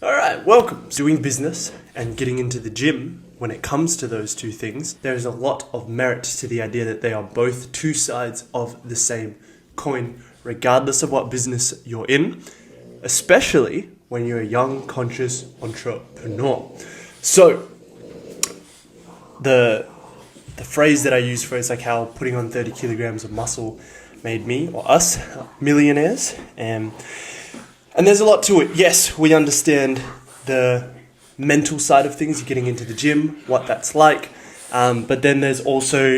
Alright, welcome. Doing business and getting into the gym, when it comes to those two things, there is a lot of merit to the idea that they are both two sides of the same coin, regardless of what business you're in, especially when you're a young, conscious entrepreneur. So, the phrase that I use for it is like how putting on 30 kilograms of muscle made me, or us, millionaires. And there's a lot to it. Yes, we understand the mental side of things, getting into the gym, what that's like. But then there's also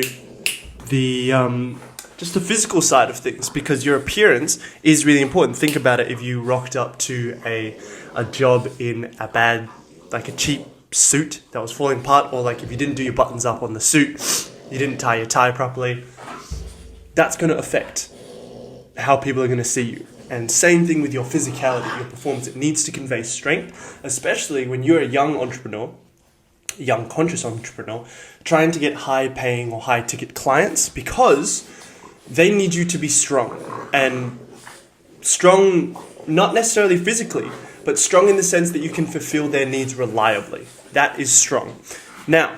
the just the physical side of things, because your appearance is really important. Think about it. If you rocked up to a job in a bad, like a cheap suit that was falling apart, or like if you didn't do your buttons up on the suit, you didn't tie your tie properly, that's going to affect how people are going to see you. And same thing with your physicality, your performance. It needs to convey strength, especially when you're a young entrepreneur, young conscious entrepreneur, trying to get high paying or high ticket clients, because they need you to be strong. And strong, not necessarily physically, but strong in the sense that you can fulfill their needs reliably. That is strong. Now,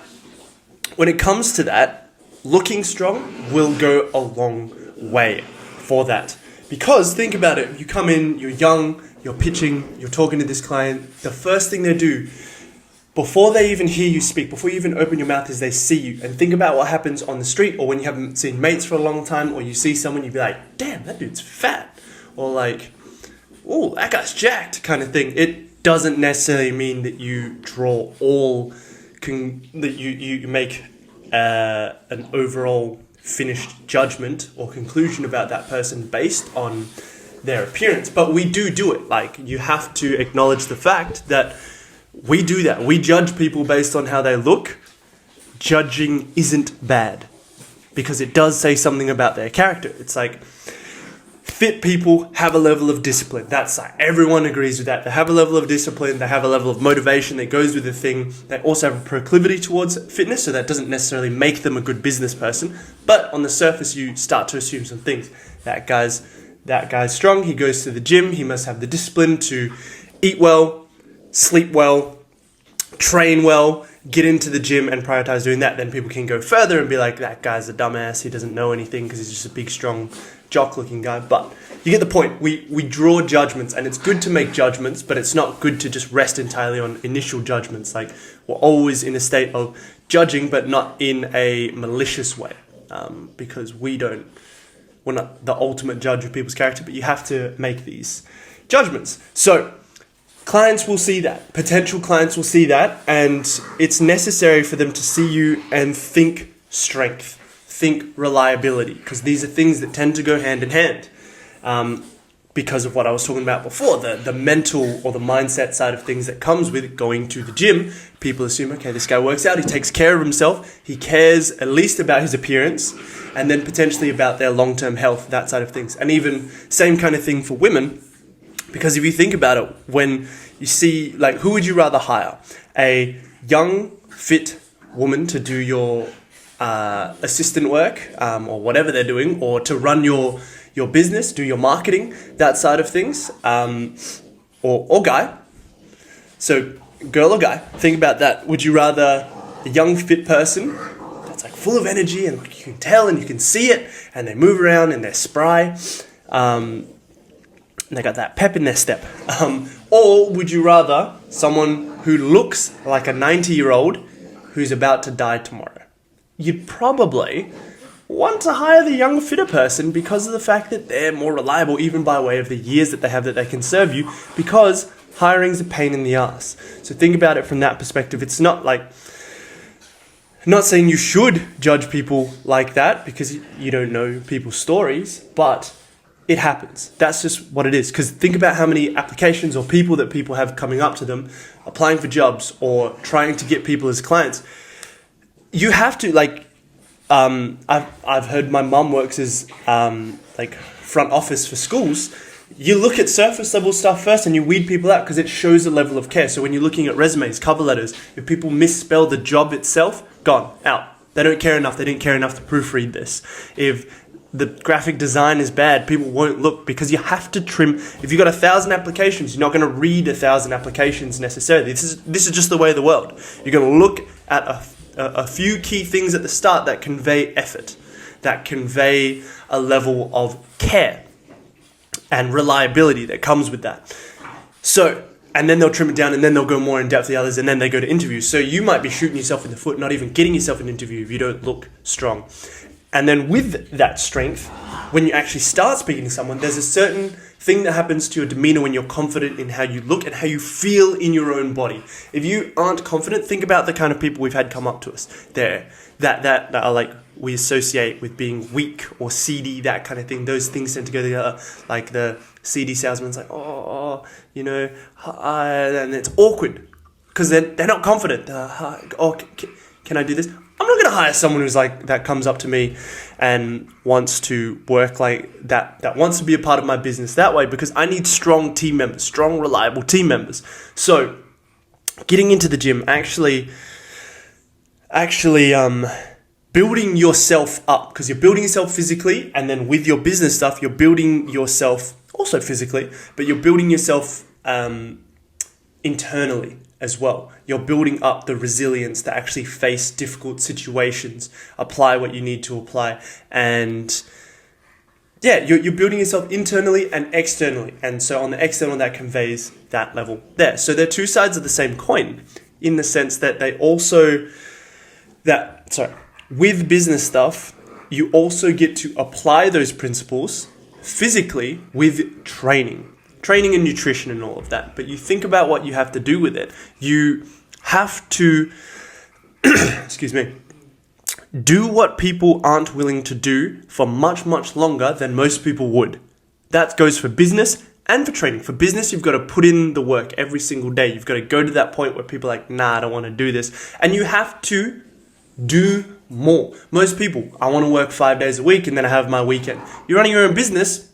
when it comes to that, looking strong will go a long way for that. Because think about it, you come in, you're young, you're pitching, you're talking to this client, the first thing they do, before they even hear you speak, before you even open your mouth, is they see you. And think about what happens on the street, or when you haven't seen mates for a long time, or you see someone, you'd be like, damn, that dude's fat. Or like, oh, that guy's jacked, kind of thing. It doesn't necessarily mean that you draw that you make an overall finished judgment or conclusion about that person based on their appearance. But we do it. Like, you have to acknowledge the fact that we do that. We judge people based on how they look. Judging isn't bad, because it does say something about their character. It's like, fit people have a level of discipline. That's like, everyone agrees with that. They have a level of discipline. They have a level of motivation that goes with the thing. They also have a proclivity towards fitness, so that doesn't necessarily make them a good business person. But on the surface, you start to assume some things. That guy's strong. He goes to the gym. He must have the discipline to eat well, sleep well, train well, get into the gym and prioritize doing that. Then people can go further and be like, that guy's a dumbass. He doesn't know anything because he's just a big, strong, jock-looking guy. But you get the point. We draw judgments, and it's good to make judgments, but it's not good to just rest entirely on initial judgments. Like, we're always in a state of judging, but not in a malicious way, because we're not the ultimate judge of people's character, but you have to make these judgments. So clients will see that. Potential clients will see that, and it's necessary for them to see you and think strength, think reliability, because these are things that tend to go hand in hand. Because of what I was talking about before, the mental or the mindset side of things that comes with going to the gym. People assume, okay, this guy works out, he takes care of himself, he cares at least about his appearance, and then potentially about their long-term health, that side of things. And even same kind of thing for women, because if you think about it, when you see, like, who would you rather hire? A young, fit woman to do your assistant work, or whatever they're doing, or to run your business, do your marketing, that side of things, or guy. So girl or guy, think about that. Would you rather a young, fit person that's like full of energy, and you can tell and you can see it, and they move around and they're spry, and they got that pep in their step? Or would you rather someone who looks like a 90-year-old who's about to die tomorrow? You'd probably want to hire the young, fitter person, because of the fact that they're more reliable, even by way of the years that they have that they can serve you, because hiring's a pain in the ass. So think about it from that perspective. It's not like, I'm not saying you should judge people like that, because you don't know people's stories, but it happens. That's just what it is. Because think about how many applications or people that people have coming up to them, applying for jobs or trying to get people as clients. You have to, like, I've heard my mum works as like front office for schools. You look at surface level stuff first and you weed people out, because it shows a level of care. So when you're looking at resumes, cover letters, if people misspell the job itself, gone, out. They don't care enough. They didn't care enough to proofread this. If the graphic design is bad, people won't look, because you have to trim. If you've got 1,000 applications, you're not going to read 1,000 applications necessarily. This is just the way of the world. You're going to look at a few key things at the start that convey effort, that convey a level of care and reliability that comes with that. So, and then they'll trim it down, and then they'll go more in depth the others, and then they go to interviews. So you might be shooting yourself in the foot, not even getting yourself an interview if you don't look strong. And then with that strength, when you actually start speaking to someone, there's a certain thing that happens to your demeanor when you're confident in how you look and how you feel in your own body. If you aren't confident, think about the kind of people we've had come up to us there that are like, we associate with being weak or seedy, that kind of thing. Those things tend to go together. Like the seedy salesman's like, and it's awkward because they're not confident. Can I do this? I'm not going to hire someone who's like, that comes up to me and wants to work like that wants to be a part of my business that way, because I need strong team members, strong, reliable team members. So getting into the gym, actually building yourself up, because you're building yourself physically, and then with your business stuff, you're building yourself also physically, but you're building yourself internally as well. You're building up the resilience to actually face difficult situations, apply what you need to apply, and you're building yourself internally and externally. And so on the external, that conveys that level there. So they're two sides of the same coin, in the sense that they also, with business stuff, you also get to apply those principles physically with training and nutrition and all of that. But you think about what you have to do with it. You have to, do what people aren't willing to do for much, much longer than most people would. That goes for business and for training. For business, you've got to put in the work every single day. You've got to go to that point where people are like, nah, I don't want to do this. And you have to do more. Most people, I want to work 5 days a week and then I have my weekend. You're running your own business.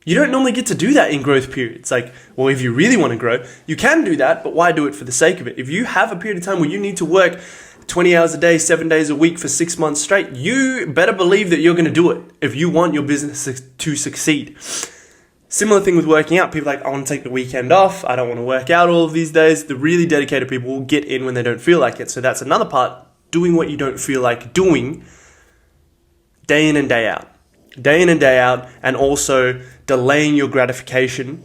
You don't normally get to do that in growth periods. Like, well, if you really want to grow, you can do that, but why do it for the sake of it? If you have a period of time where you need to work 20 hours a day, 7 days a week for 6 months straight, you better believe that you're going to do it if you want your business to succeed. Similar thing with working out. People are like, I want to take the weekend off. I don't want to work out all of these days. The really dedicated people will get in when they don't feel like it. So that's another part, doing what you don't feel like doing day in and day out. Day in and day out, and also delaying your gratification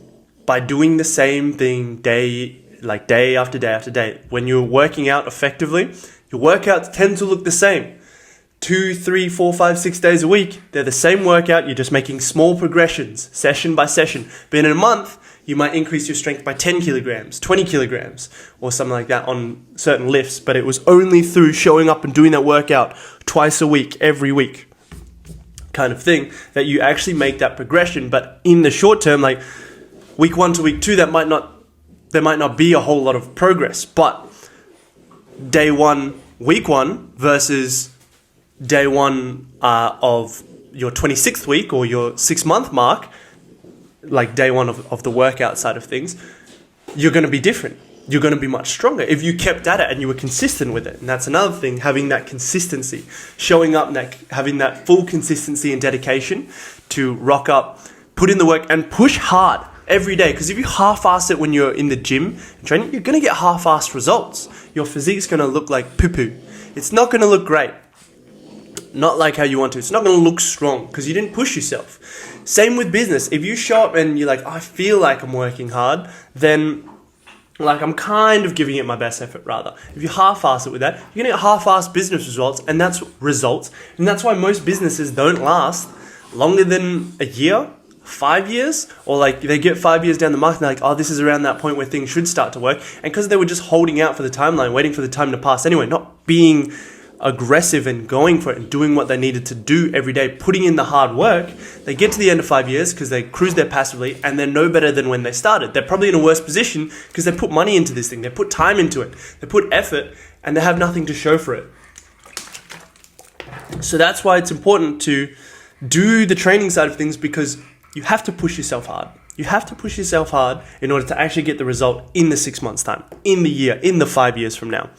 by doing the same thing day after day after day. When you're working out effectively, your workouts tend to look the same. 2, 3, 4, 5, 6 days a week, they're the same workout. You're just making small progressions, session by session. But in a month, you might increase your strength by 10 kilograms, 20 kilograms, or something like that on certain lifts. But it was only through showing up and doing that workout twice a week, every week, kind of thing, that you actually make that progression. But in the short term, like week 1 to week 2, there might not be a whole lot of progress. But day 1, week 1 versus day 1 of your 26th week or your 6-month mark, like day 1 of the workout side of things, you're going to be different. You're going to be much stronger if you kept at it and you were consistent with it. And that's another thing, having that consistency, showing up, and having that full consistency and dedication to rock up, put in the work, and push hard every day. Because if you half-ass it when you're in the gym and training, you're going to get half-assed results. Your physique's going to look like poo-poo. It's not going to look great. Not like how you want to. It's not going to look strong because you didn't push yourself. Same with business. If you show up and you're like, I feel like I'm working hard, then like I'm kind of giving it my best effort rather. If you half-ass it with that, you're going to get half-assed business results, and that's results. And that's why most businesses don't last longer than a year, 5 years, or like they get 5 years down the mark and they're like, oh, this is around that point where things should start to work. And because they were just holding out for the timeline, waiting for the time to pass anyway, not being aggressive and going for it and doing what they needed to do every day, putting in the hard work, they get to the end of 5 years because they cruise there passively and they're no better than when they started. They're probably in a worse position because they put money into this thing, they put time into it, they put effort, and they have nothing to show for it. So that's why it's important to do the training side of things, because you have to push yourself hard. You have to push yourself hard in order to actually get the result in the 6 months' time, in the year, in the 5 years from now.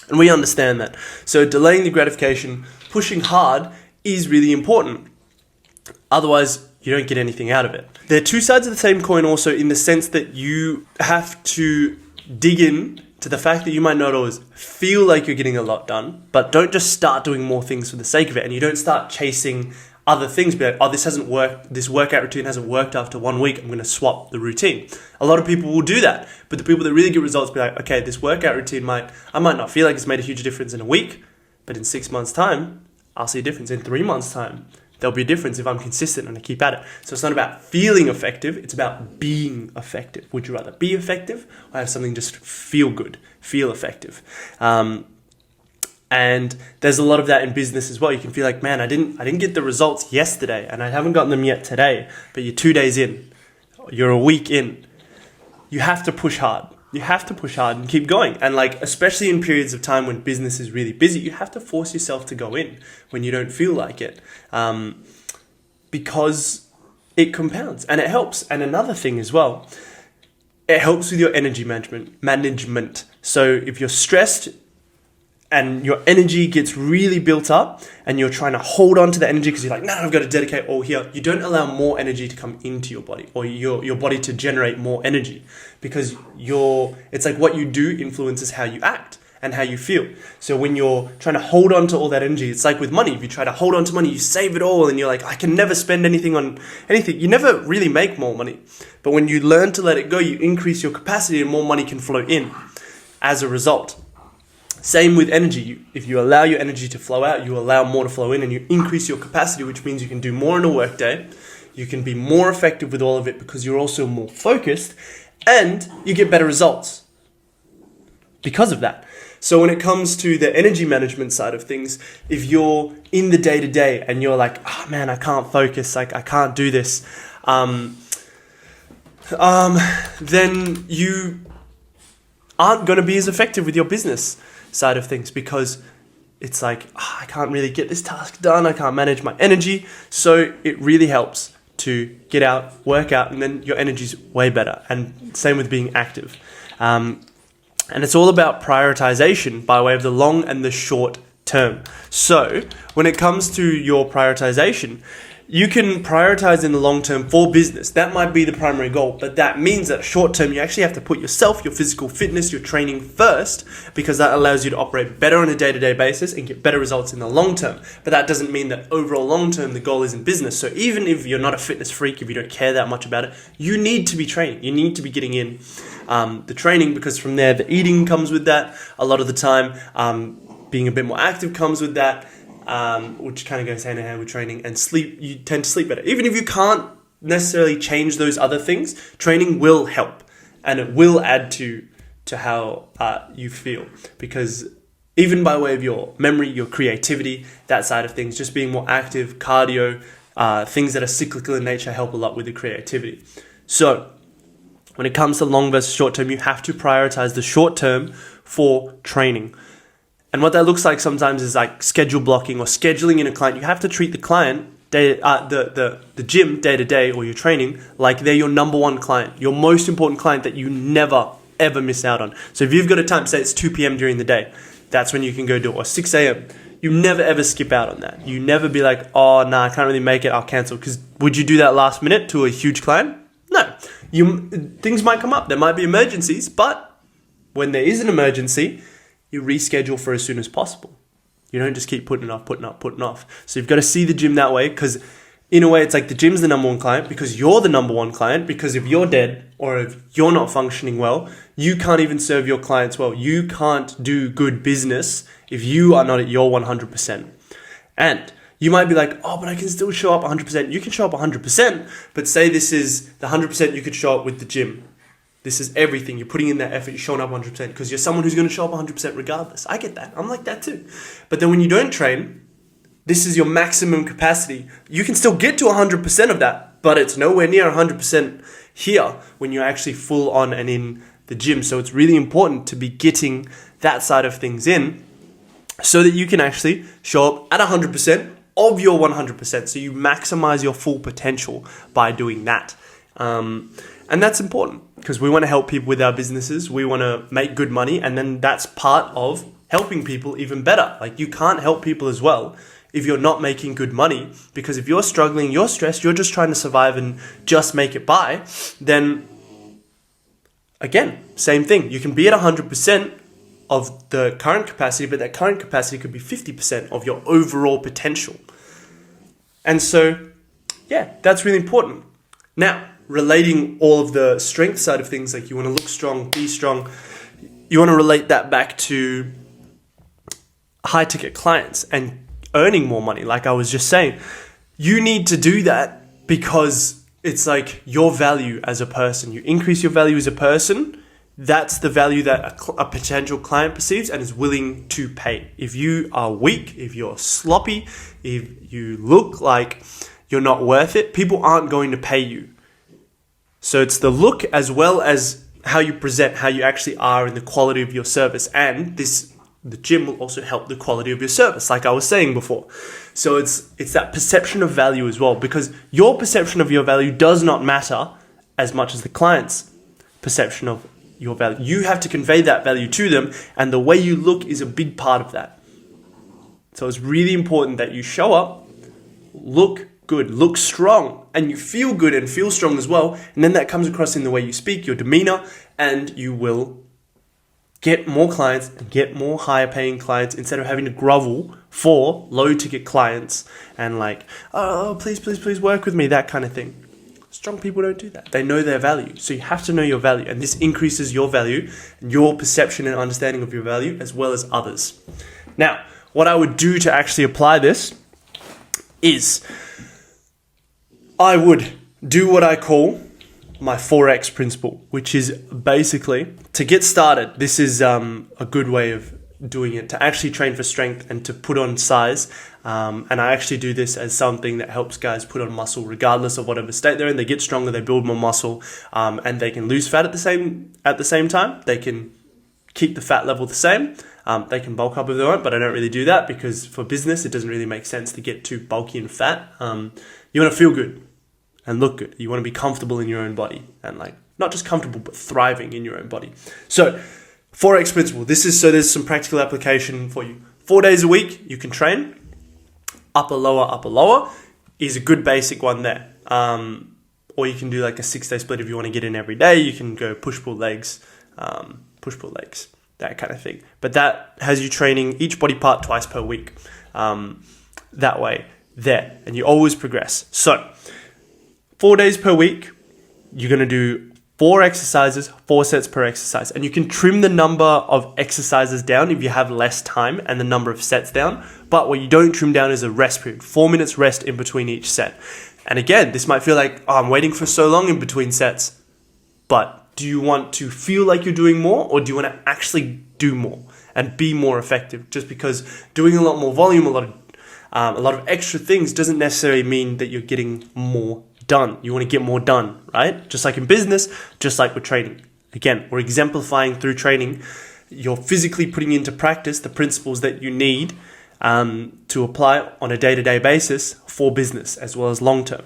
And we understand that. So delaying the gratification, pushing hard is really important. Otherwise, you don't get anything out of it. They're two sides of the same coin also, in the sense that you have to dig in to the fact that you might not always feel like you're getting a lot done, but don't just start doing more things for the sake of it. And you don't start chasing other things, be like, oh, this hasn't worked, this workout routine hasn't worked after 1 week, I'm going to swap the routine. A lot of people will do that, but the people that really get results be like, okay, this workout routine I might not feel like it's made a huge difference in a week, but in 6 months' time, I'll see a difference. In 3 months' time, there'll be a difference if I'm consistent and I keep at it. So it's not about feeling effective, it's about being effective. Would you rather be effective or have something just feel good, feel effective? And there's a lot of that in business as well. You can feel like, man, I didn't get the results yesterday and I haven't gotten them yet today, but you're 2 days in, you're a week in. You have to push hard. You have to push hard and keep going. And like, especially in periods of time when business is really busy, you have to force yourself to go in when you don't feel like it, because it compounds and it helps. And another thing as well, it helps with your energy management. So if you're stressed and your energy gets really built up and you're trying to hold on to the energy because you're like, no, I've got to dedicate all here. You don't allow more energy to come into your body, or your body to generate more energy, because it's like what you do influences how you act and how you feel. So when you're trying to hold on to all that energy, it's like with money. If you try to hold on to money, you save it all and you're like, I can never spend anything on anything. You never really make more money. But when you learn to let it go, you increase your capacity and more money can flow in as a result. Same with energy. If you allow your energy to flow out, you allow more to flow in and you increase your capacity, which means you can do more in a workday. You can be more effective with all of it because you're also more focused and you get better results because of that. So when it comes to the energy management side of things, if you're in the day-to-day and you're like, oh man, I can't focus, like I can't do this, then you aren't going to be as effective with your business side of things, because it's like, I can't really get this task done, I can't manage my energy. So it really helps to get out, work out, and then your energy's way better. And same with being active. And it's all about prioritization by way of the long and the short term. So when it comes to your prioritization, you can prioritize in the long term for business. That might be the primary goal, but that means that short term, you actually have to put yourself, your physical fitness, your training first, because that allows you to operate better on a day-to-day basis and get better results in the long term. But that doesn't mean that overall long term, the goal isn't business. So even if you're not a fitness freak, if you don't care that much about it, you need to be training. You need to be getting in the training, because from there, the eating comes with that. A lot of the time, being a bit more active comes with that. Which kind of goes hand in hand with training, and sleep. You tend to sleep better. Even if you can't necessarily change those other things, training will help and it will add to how you feel, because even by way of your memory, your creativity, that side of things, just being more active, cardio, things that are cyclical in nature help a lot with the creativity. So when it comes to long versus short term, you have to prioritize the short term for training. And what that looks like sometimes is like schedule blocking or scheduling in a client. You have to treat the client, the gym day to day, or your training, like they're your number one client, your most important client that you never ever miss out on. So if you've got a time, say it's 2 p.m. during the day, that's when you can go do it, or 6 a.m. You never ever skip out on that. You never be like, oh no, I can't really make it, I'll cancel. Because would you do that last minute to a huge client? No. Things might come up. There might be emergencies, but when there is an emergency, you reschedule for as soon as possible. You don't just keep putting it off. So you've got to see the gym that way, because in a way it's like the gym's the number one client because you're the number one client, because if you're dead or if you're not functioning well, you can't even serve your clients well. You can't do good business if you are not at your 100%. And you might be like, oh, but I can still show up 100%. You can show up 100%, but say this is the 100% you could show up with the gym. This is everything. You're putting in that effort. You're showing up 100% because you're someone who's going to show up 100% regardless. I get that. I'm like that too. But then when you don't train, this is your maximum capacity. You can still get to 100% of that, but it's nowhere near 100% here when you're actually full on and in the gym. So it's really important to be getting that side of things in so that you can actually show up at 100% of your 100%. So you maximize your full potential by doing that. And that's important because we want to help people with our businesses. We want to make good money. And then that's part of helping people even better. Like, you can't help people as well if you're not making good money. Because if you're struggling, you're stressed, you're just trying to survive and just make it by, then again, same thing. You can be at 100% of the current capacity, but that current capacity could be 50% of your overall potential. And so, yeah, that's really important. Now, relating all of the strength side of things, like you want to look strong, be strong, you want to relate that back to high ticket clients and earning more money. Like I was just saying, you need to do that because it's like your value as a person. You increase your value as a person. That's the value that a potential client perceives and is willing to pay. If you are weak, if you're sloppy, if you look like you're not worth it, people aren't going to pay you. So it's the look as well as how you present, how you actually are, and the quality of your service. And the gym will also help the quality of your service, like I was saying before. So it's that perception of value as well, because your perception of your value does not matter as much as the client's perception of your value. You have to convey that value to them, and the way you look is a big part of that. So it's really important that you show up, look good, look strong, and you feel good and feel strong as well. And then that comes across in the way you speak, your demeanor, and you will get more clients and get more higher paying clients instead of having to grovel for low ticket clients and like, oh, please work with me, that kind of thing. Strong people don't do that. They know their value. So you have to know your value, and this increases your value, your perception and understanding of your value, as well as others. Now, what I would do to actually apply this is I would do what I call my 4X principle, which is basically to get started. This is a good way of doing it, to actually train for strength and to put on size. And I actually do this as something that helps guys put on muscle regardless of whatever state they're in. They get stronger, they build more muscle, and they can lose fat at the same time. They can keep the fat level the same. They can bulk up if they want, but I don't really do that because for business, it doesn't really make sense to get too bulky and fat. You want to feel good and look good. You want to be comfortable in your own body and like not just comfortable, but thriving in your own body. So 4X principle. There's some practical application for you. 4 days a week, you can train. Upper, lower is a good basic one there. Or you can do like a 6-day split if you want to get in every day. You can go push-pull legs, that kind of thing. But that has you training each body part twice per week. That way, there. And you always progress. So 4 days per week, you're going to do 4 exercises, 4 sets per exercise. And you can trim the number of exercises down if you have less time and the number of sets down. But what you don't trim down is a rest period. 4 minutes rest in between each set. And again, this might feel like, oh, I'm waiting for so long in between sets. But do you want to feel like you're doing more, or do you want to actually do more and be more effective? Just because doing a lot more volume, a lot of extra things doesn't necessarily mean that you're getting more done. You want to get more done, right? Just like in business, just like with training. Again, we're exemplifying through training. You're physically putting into practice the principles that you need to apply on a day-to-day basis for business as well as long-term.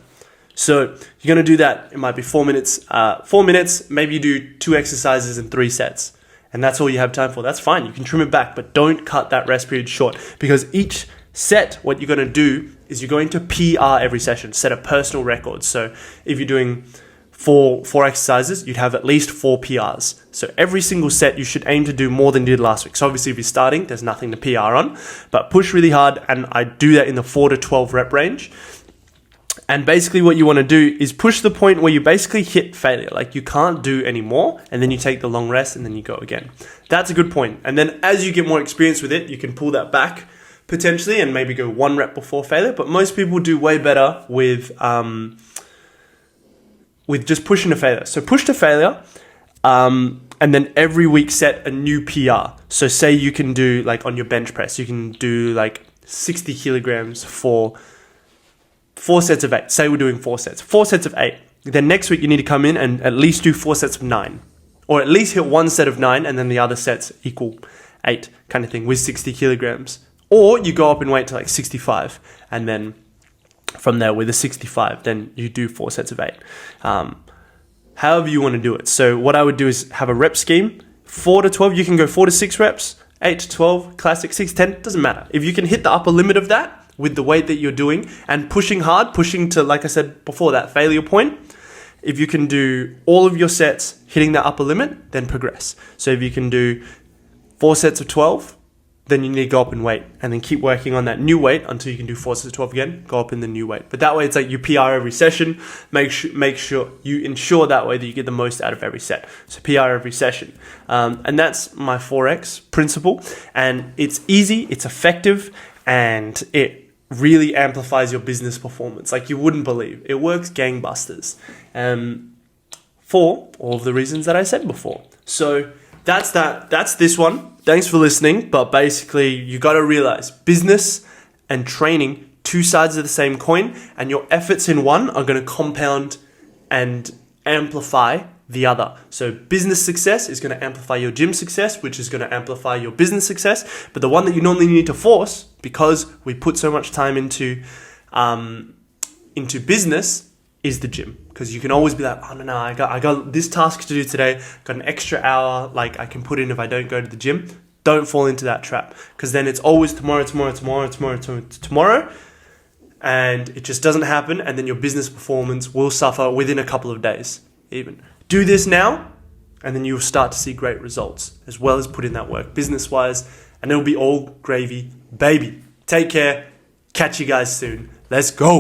So you're going to do that. It might be 4 minutes. 4 minutes, maybe you do 2 exercises and 3 sets. And that's all you have time for. That's fine. You can trim it back, but don't cut that rest period short, because each set, what you're going to do is you're going to PR every session, set a personal record. So if you're doing four exercises, you'd have at least 4 PRs. So every single set, you should aim to do more than you did last week. So obviously if you're starting, there's nothing to PR on, but push really hard. And I do that in the 4 to 12 rep range. And basically what you want to do is push the point where you basically hit failure. Like you can't do any more, and then you take the long rest and then you go again. That's a good point. And then as you get more experience with it, you can pull that back potentially and maybe go 1 rep before failure. But most people do way better with just pushing to failure. So push to failure, and then every week set a new PR. So say you can do like on your bench press, you can do like 60 kilograms for 4 sets of 8. Say we're doing 4 sets. 4 sets of 8. Then next week you need to come in and at least do 4 sets of 9. Or at least hit 1 set of 9 and then the other sets equal 8 kind of thing with 60 kilograms. Or you go up in weight to like 65, and then from there with a 65, then you do 4 sets of 8. However you want to do it. So what I would do is have a rep scheme. 4 to 12, you can go 4 to 6 reps, 8 to 12, classic, 6 to 10, doesn't matter. If you can hit the upper limit of that, with the weight that you're doing and pushing hard, pushing to, like I said before, that failure point. If you can do all of your sets hitting that upper limit, then progress. So if you can do 4 sets of 12, then you need to go up in weight and then keep working on that new weight until you can do 4 sets of 12 again, go up in the new weight. But that way it's like you PR every session, make sure you ensure that way that you get the most out of every set. So PR every session. And that's my 4X principle. And it's easy, it's effective, and it really amplifies your business performance like you wouldn't believe. It works gangbusters. For all of the reasons that I said before. So that's that. That's this one. Thanks for listening. But basically, you got to realize business and training, 2 sides of the same coin, and your efforts in one are going to compound and amplify the other. So business success is going to amplify your gym success, which is going to amplify your business success. But the one that you normally need to force, because we put so much time into business, is the gym. Because you can always be like, oh no, I got this task to do today, got an extra hour like I can put in if I don't go to the gym. Don't fall into that trap, because then it's always tomorrow, and it just doesn't happen, and then your business performance will suffer within a couple of days. Even do this now, and then you'll start to see great results, as well as put in that work business wise, and it'll be all gravy, baby. Take care. Catch you guys soon. Let's go.